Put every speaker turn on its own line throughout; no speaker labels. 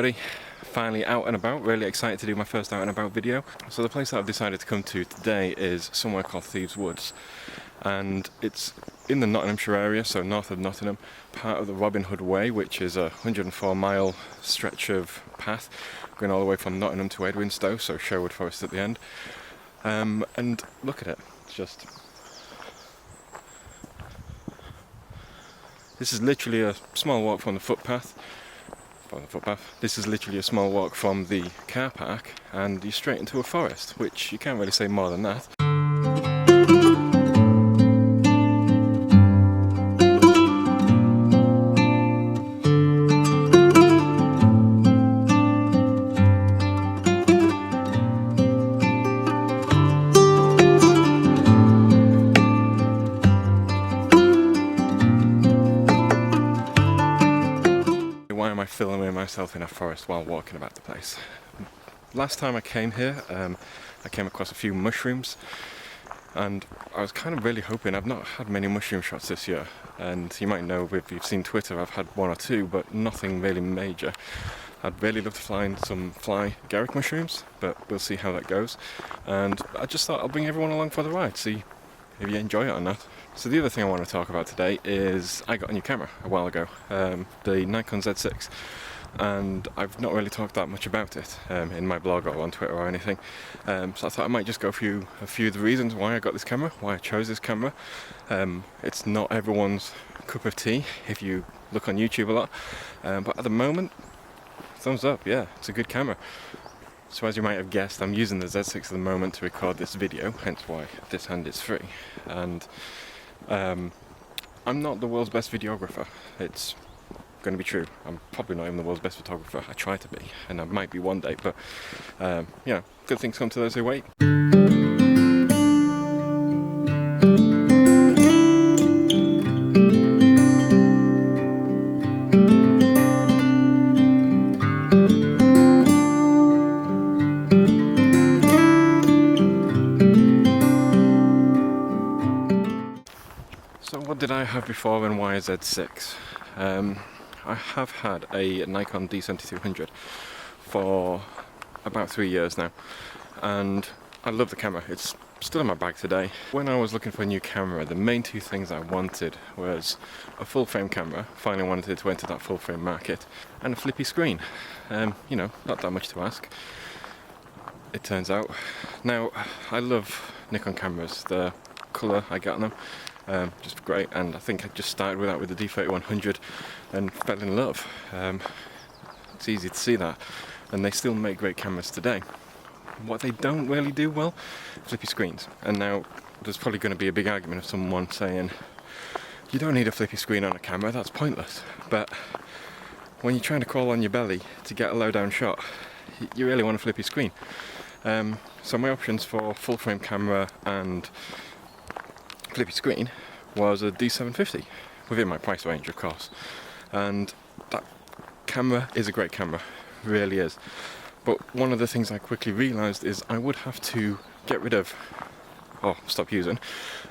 everybody, finally out and about, really excited to do my first out and about video. So the place that I've decided to come to today is somewhere called Thieves Woods, and it's in the Nottinghamshire area, so north of Nottingham, part of the Robin Hood Way, which is a 104-mile stretch of path going all the way from Nottingham to Edwinstowe, so Sherwood Forest at the end. And look at it, it's just... This is literally a small walk from the footpath. This is literally a small walk from the car park, and you're straight into a forest, which you can't really say more than that. Why am I filming myself in a forest while walking about the place? Last time I came here, I came across a few mushrooms, and I was kind of really hoping. I've not had many mushroom shots this year, and you might know if you've seen Twitter, I've had one or two, but nothing really major. I'd really love to find some fly Garrick mushrooms, but we'll see how that goes. And I just thought I'll bring everyone along for the ride, see if you enjoy it or not. So the other thing I want to talk about today is I got a new camera a while ago, the Nikon Z6, and I've not really talked that much about it in my blog or on Twitter or anything. So I thought I might just go through a few of the reasons why I got this camera, why I chose this camera. It's not everyone's cup of tea if you look on YouTube a lot, but at the moment, thumbs up, yeah, it's a good camera. So as you might have guessed, I'm using the Z6 at the moment to record this video, hence why this hand is free. And I'm not the world's best videographer, it's going to be true. I'm probably not even the world's best photographer. I try to be, and I might be one day, but you know, good things come to those who wait. So what did I have before and why a Z6? I have had a Nikon D7200 for about 3 years now, and I love the camera. It's still in my bag today. When I was looking for a new camera, the main two things I wanted was a full frame camera, finally wanted to enter that full frame market, and a flippy screen. You know, not that much to ask, it turns out. Now, I love Nikon cameras. The colour I got on them, just great, and I think I just started with that with the D3100 and fell in love. It's easy to see that, and they still make great cameras today. What they don't really do well, flippy screens. And now there's probably going to be a big argument of someone saying you don't need a flippy screen on a camera, that's pointless. But when you're trying to crawl on your belly to get a low down shot, you really want a flippy screen. So my options for full frame camera and flippy screen was a D750, within my price range of course, and that camera is a great camera, really is. But one of the things I quickly realised is I would have to get rid of, or stop using,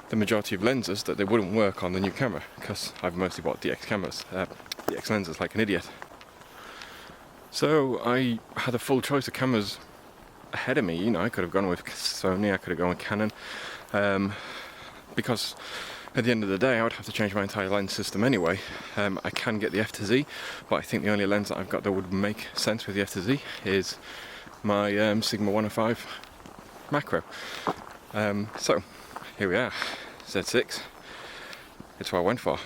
the majority of lenses that they wouldn't work on the new camera, because I've mostly bought DX cameras, DX lenses like an idiot. So I had a full choice of cameras ahead of me. You know, I could have gone with Sony, I could have gone with Canon, because at the end of the day I would have to change my entire lens system anyway. I can get the F-Z, but I think the only lens that I've got that would make sense with the F-Z is my Sigma 105 macro. So here we are, Z6, it's what I went for.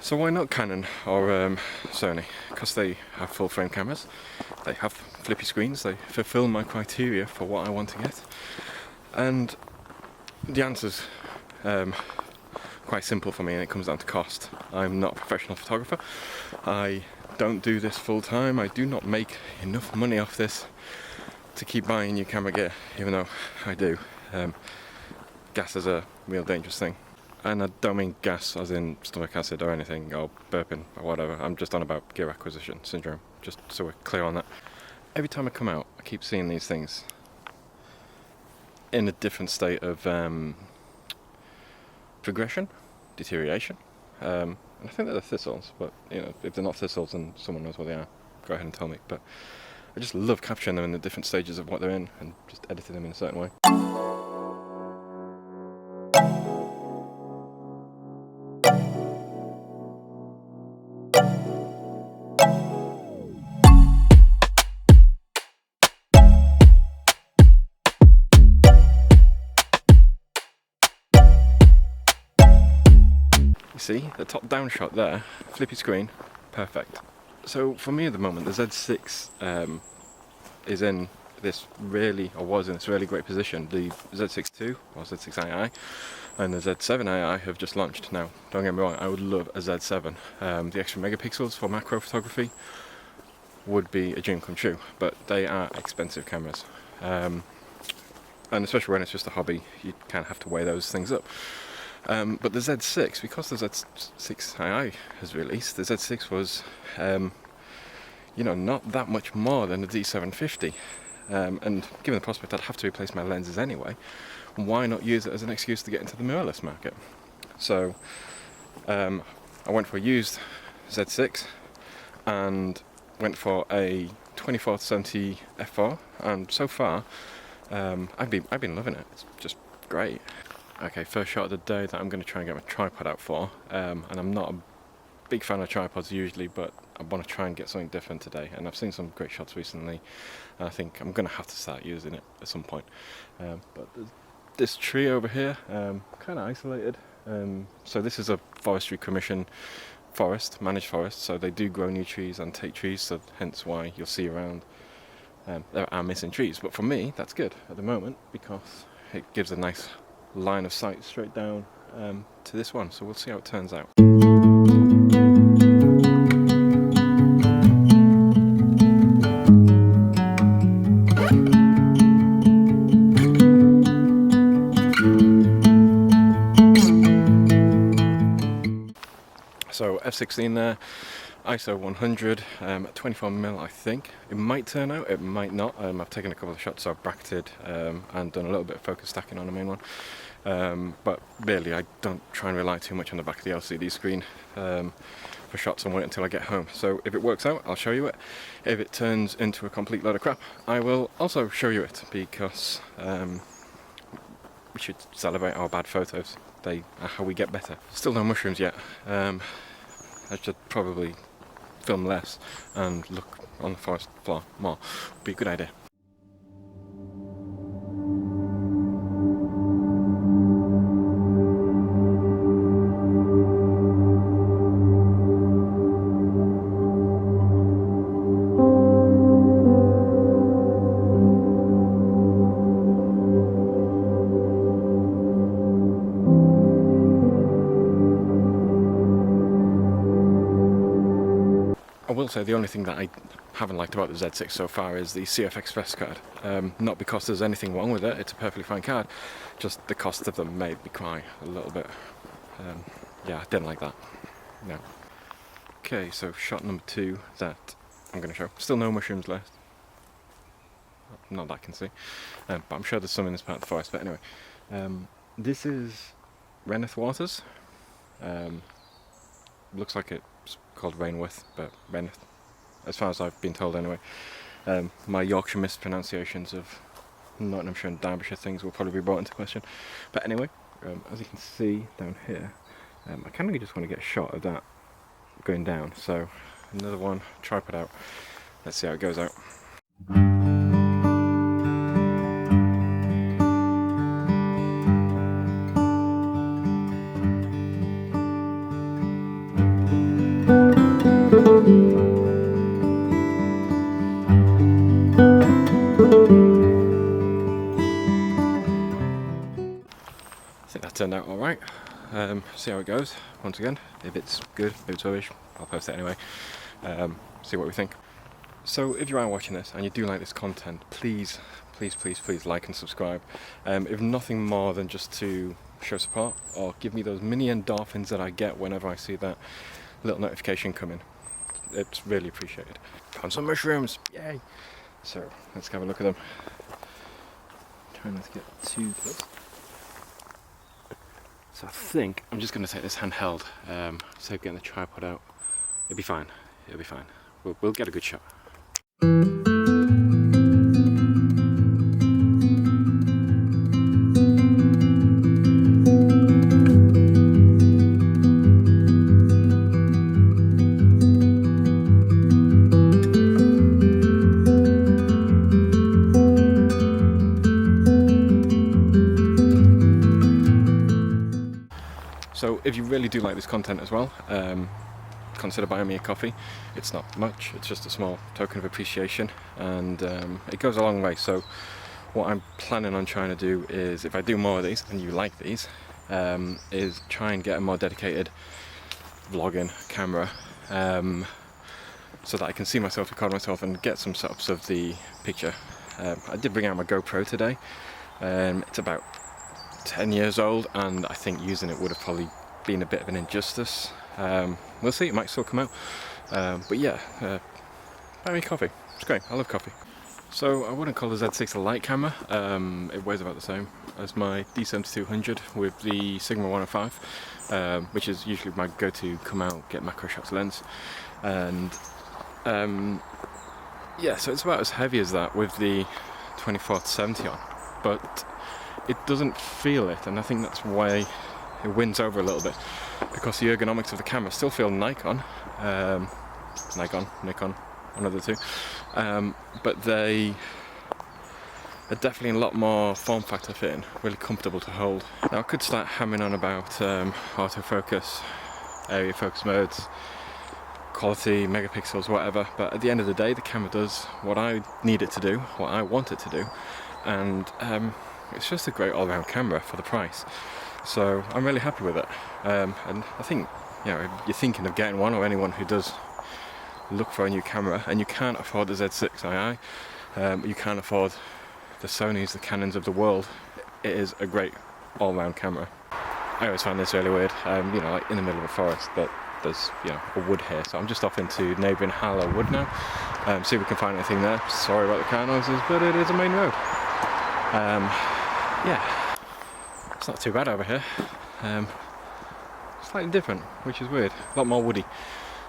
So why not Canon or Sony? Because they have full frame cameras, they have flippy screens, they fulfill my criteria for what I want to get. And the answer's quite simple for me, and it comes down to cost. I'm not a professional photographer, I don't do this full time, I do not make enough money off this to keep buying new camera gear, even though I do. Gas is a real dangerous thing. And I don't mean gas as in stomach acid or anything, or burping or whatever. I'm just on about gear acquisition syndrome, just so we're clear on that. Every time I come out, I keep seeing these things in a different state of progression, deterioration. And I think they're the thistles, but you know, if they're not thistles and someone knows what they are, go ahead and tell me. But I just love capturing them in the different stages of what they're in and just editing them in a certain way. See, the top down shot there, flippy screen, perfect. So for me at the moment, the Z6 is in this really, or was in this really great position. The Z6 II, or Z6II, and the Z7II have just launched. Now, don't get me wrong, I would love a Z7. The extra megapixels for macro photography would be a dream come true, but they are expensive cameras. And especially when it's just a hobby, you kind of have to weigh those things up. But the Z6, because the Z6II has released, the Z6 was, you know, not that much more than the D750. And given the prospect I'd have to replace my lenses anyway, why not use it as an excuse to get into the mirrorless market? So I went for a used Z6 and went for a 24-70 f4, and so far I've been loving it. It's just great. Okay, first shot of the day that I'm going to try and get my tripod out for, and I'm not a big fan of tripods usually, but I want to try and get something different today, and I've seen some great shots recently, and I think I'm going to have to start using it at some point. But there's this tree over here, kind of isolated, so this is a forestry commission forest, managed forest, so they do grow new trees and take trees, so hence why you'll see around there are missing trees, but for me that's good at the moment because it gives a nice line of sight straight down to this one, so we'll see how it turns out. So f16 there, ISO 100 at 24mm. I think it might turn out, it might not. I've taken a couple of shots, so I've bracketed and done a little bit of focus stacking on the main one, but really I don't try and rely too much on the back of the LCD screen for shots and wait until I get home. So if it works out, I'll show you it. If it turns into a complete load of crap, I will also show you it, because we should celebrate our bad photos. They are how we get better. Still no mushrooms yet. I should probably film less and look on the forest floor more. Would be a good idea. I will say the only thing that I haven't liked about the Z6 so far is the CF Express card. Not because there's anything wrong with it, it's a perfectly fine card, just the cost of them made me cry a little bit. Yeah, I didn't like that. No. Okay, so shot number 2 that I'm going to show. Still no mushrooms left. Not that I can see. But I'm sure there's some in this part of the forest. But anyway, this is Reneth Waters. Looks like it's called Rainworth, but Reneth, as far as I've been told anyway. My Yorkshire mispronunciations of Nottinghamshire and Derbyshire things will probably be brought into question. But anyway, as you can see down here, I kind of just want to get a shot of that going down. So another one, tripod out. Let's see how it goes out. I think that turned out alright. See how it goes. Once again, if it's good, if it's rubbish, I'll post it anyway. See what we think. So if you are watching this and you do like this content, please like and subscribe. If nothing more than just to show support or give me those mini endorphins that I get whenever I see that little notification come in. It's really appreciated. Found some mushrooms, yay! So let's have a look at them. Try not to get too close. So I think I'm just going to take this handheld, so getting the tripod out. It'll be fine, We'll get a good shot. So if you really do like this content as well, consider buying me a coffee. It's not much, it's just a small token of appreciation, and it goes a long way. So what I'm planning on trying to do is, if I do more of these and you like these, is try and get a more dedicated vlogging camera, so that I can see myself, record myself and get some setups of the picture. I did bring out my GoPro today. It's about 10 years old, and I think using it would have probably been a bit of an injustice. We'll see, it might still come out. But yeah, buy me coffee. It's great, I love coffee. So I wouldn't call the Z6 a light camera. It weighs about the same as my D7200 with the Sigma 105, which is usually my go-to come out, get macro shots lens. And yeah, so it's about as heavy as that with the 24-70 on, but it doesn't feel it, and I think that's why it wins over a little bit, because the ergonomics of the camera still feel Nikon, one of the two, but they are definitely a lot more form factor fitting, really comfortable to hold. Now I could start hammering on about autofocus, area focus modes, quality, megapixels, whatever, but at the end of the day the camera does what I need it to do, what I want it to do, and it's just a great all-round camera for the price. So I'm really happy with it, and I think, you know, if you're thinking of getting one, or anyone who does look for a new camera and you can't afford the Z6 II, you can't afford the Sonys, the Canons of the world, it is a great all-round camera. I always find this really weird, you know, like in the middle of a forest, but there's, you know, a wood here, so I'm just off into neighbouring Harlow Wood now, see if we can find anything there. Sorry about the car noises, but it is a main road. Yeah, it's not too bad over here. Slightly different, which is weird, a lot more woody.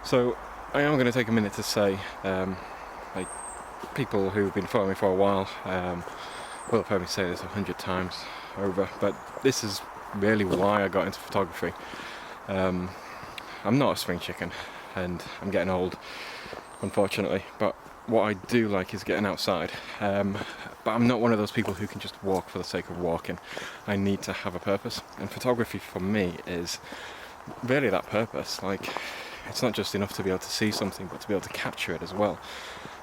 So I am going to take a minute to say, like, people who've been following me for a while will have heard me say this 100 times over, but this is really why I got into photography. I'm not a spring chicken, and I'm getting old, unfortunately, but what I do like is getting outside, but I'm not one of those people who can just walk for the sake of walking. I need to have a purpose, and photography for me is really that purpose. Like, it's not just enough to be able to see something, but to be able to capture it as well,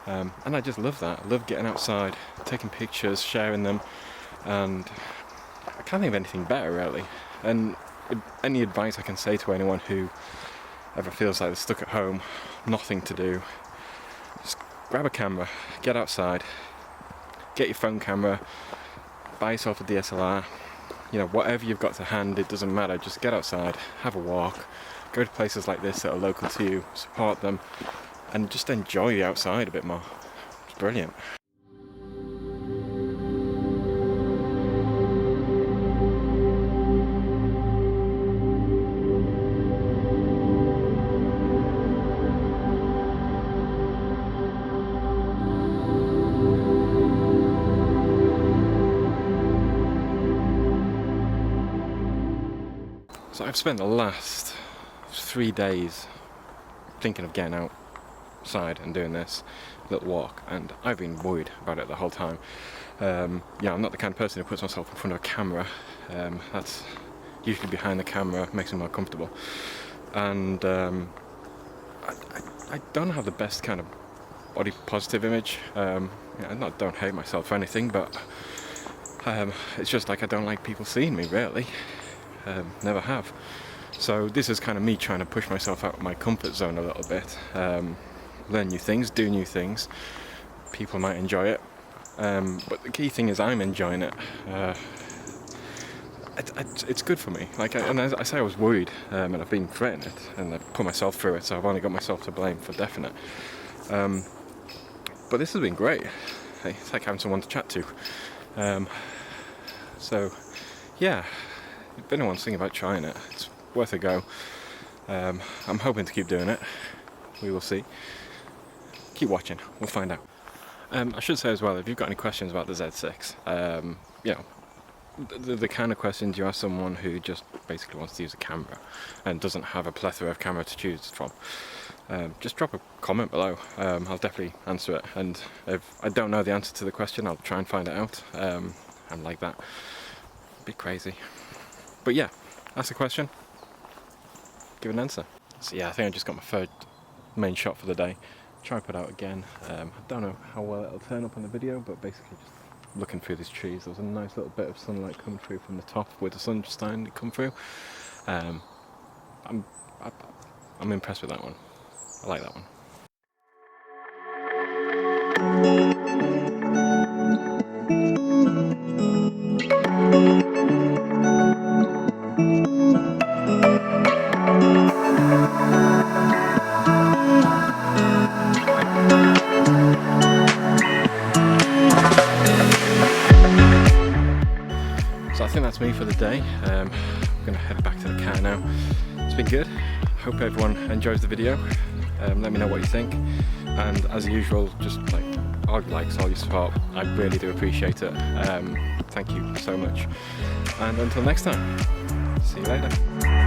and I just love that. I love getting outside, taking pictures, sharing them, and I can't think of anything better, really. And any advice I can say to anyone who ever feels like they're stuck at home, nothing to do, just grab a camera, get outside, get your phone camera, buy yourself a DSLR, you know, whatever you've got to hand, it doesn't matter, just get outside, have a walk, go to places like this that are local to you, support them, and just enjoy the outside a bit more. It's brilliant. So I've spent the last 3 days thinking of getting outside and doing this little walk, and I've been worried about it the whole time. Yeah, I'm not the kind of person who puts myself in front of a camera. That's usually behind the camera, makes me more comfortable. And I don't have the best kind of body positive image. I don't hate myself for anything, but it's just like I don't like people seeing me, really. Never have. So this is kind of me trying to push myself out of my comfort zone a little bit. learn new things, do new things. People might enjoy it, but the key thing is I'm enjoying it. It's good for me. Like, and as I say, I was worried, and I've been threatened, and I've put myself through it, so I've only got myself to blame for definite. But this has been great. It's like having someone to chat to. So, yeah, if anyone's thinking about trying it, it's worth a go. I'm hoping to keep doing it. We will see. Keep watching. We'll find out. I should say as well, if you've got any questions about the Z6, you know, the kind of questions you ask someone who just basically wants to use a camera and doesn't have a plethora of camera to choose from, just drop a comment below. I'll definitely answer it, and if I don't know the answer to the question, I'll try and find it out. I'm like that. A bit crazy. But yeah, ask a question, give an answer. So yeah, I think I just got my third main shot for the day. Tripod out again. I don't know how well it'll turn up on the video, but basically just looking through these trees. There was a nice little bit of sunlight coming through from the top with the sun starting to come through. I'm impressed with that one. I like that one. So I think that's me for the day. I'm going to head back to the car now. It's been good. Hope everyone enjoys the video. Let me know what you think. And as usual, just like all your likes, all your support. I really do appreciate it. Thank you so much. And until next time, see you later.